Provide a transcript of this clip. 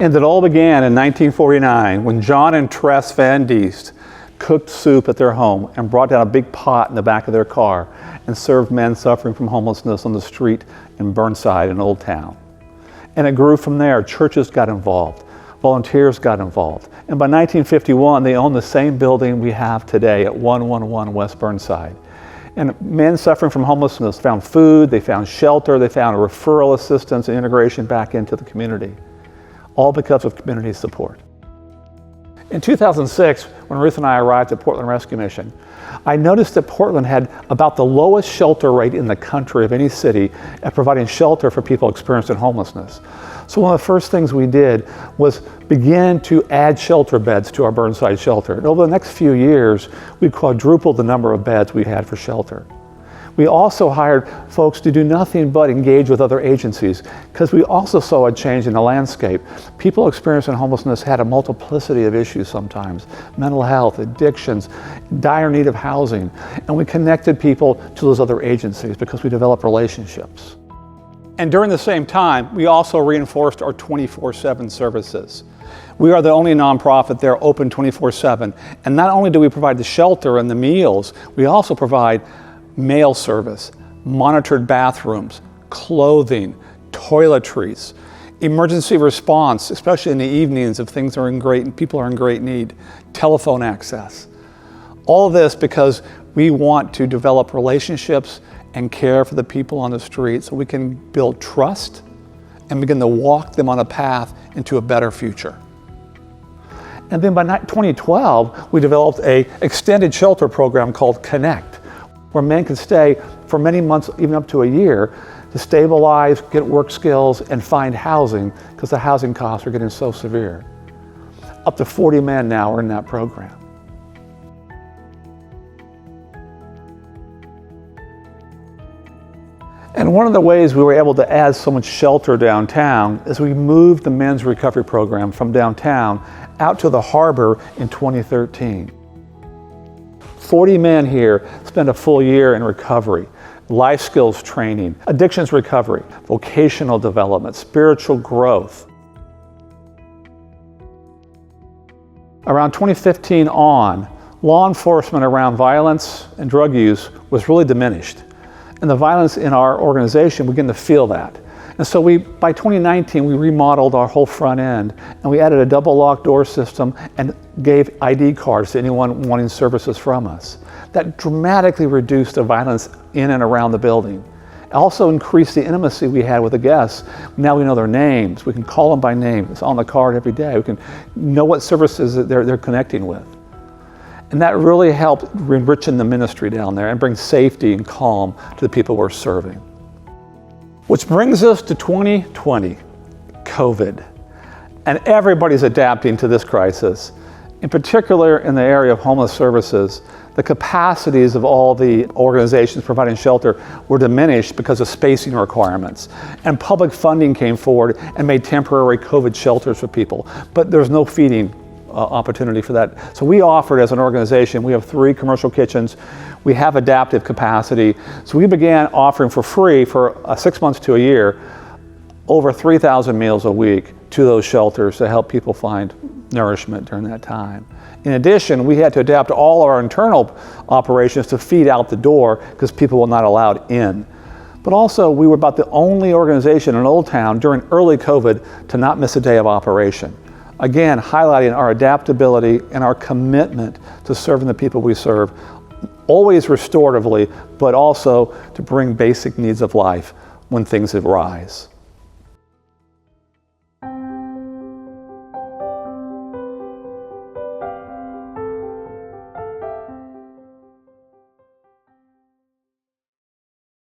And it all began in 1949 when John and Tress Van Diest cooked soup at their home and brought down a big pot in the back of their car and served men suffering from homelessness on the street in Burnside in Old Town. And it grew from there. Churches got involved. Volunteers got involved. And by 1951, they owned the same building we have today at 111 West Burnside. And men suffering from homelessness found food, they found shelter, they found referral assistance and integration back into the community, all because of community support. In 2006, when Ruth and I arrived at Portland Rescue Mission, I noticed that Portland had about the lowest shelter rate in the country of any city at providing shelter for people experiencing homelessness. So one of the first things we did was begin to add shelter beds to our Burnside Shelter. And over the next few years, we quadrupled the number of beds we had for shelter. We also hired folks to do nothing but engage with other agencies, because we also saw a change in the landscape. People experiencing homelessness had a multiplicity of issues sometimes: mental health, addictions, dire need of housing. And we connected people to those other agencies because we developed relationships. And during the same time, we also reinforced our 24/7 services. We are the only nonprofit there open 24/7. And not only do we provide the shelter and the meals, we also provide mail service, monitored bathrooms, clothing, toiletries, emergency response, especially in the evenings if people are in great need, telephone access. All of this because we want to develop relationships and care for the people on the street so we can build trust and begin to walk them on a path into a better future. And then by 2012, we developed an extended shelter program called Connect, where men can stay for many months, even up to a year, to stabilize, get work skills, and find housing, because the housing costs are getting so severe. Up to 40 men now are in that program. And one of the ways we were able to add so much shelter downtown is we moved the men's recovery program from downtown out to the harbor in 2013. 40 men here spend a full year in recovery, life skills training, addictions recovery, vocational development, spiritual growth. Around 2015 on, law enforcement around violence and drug use was really diminished. And the violence in our organization began to feel that. And so by 2019, we remodeled our whole front end, and we added a double lock door system and gave ID cards to anyone wanting services from us. That dramatically reduced the violence in and around the building. It also increased the intimacy we had with the guests. Now we know their names. We can call them by name. It's on the card every day. We can know what services that they're connecting with. And that really helped enrich in the ministry down there and bring safety and calm to the people we're serving. Which brings us to 2020, COVID. And everybody's adapting to this crisis. In particular, in the area of homeless services, the capacities of all the organizations providing shelter were diminished because of spacing requirements. And public funding came forward and made temporary COVID shelters for people. But there's no feeding opportunity for that. So we offered as an organization, we have 3 commercial kitchens. We have adaptive capacity. So we began offering for free for 6 months to a year, over 3,000 meals a week to those shelters to help people find nourishment during that time. In addition, we had to adapt all our internal operations to feed out the door because people were not allowed in. But also, we were about the only organization in Old Town during early COVID to not miss a day of operation. Again, highlighting our adaptability and our commitment to serving the people we serve, always restoratively, but also to bring basic needs of life when things arise.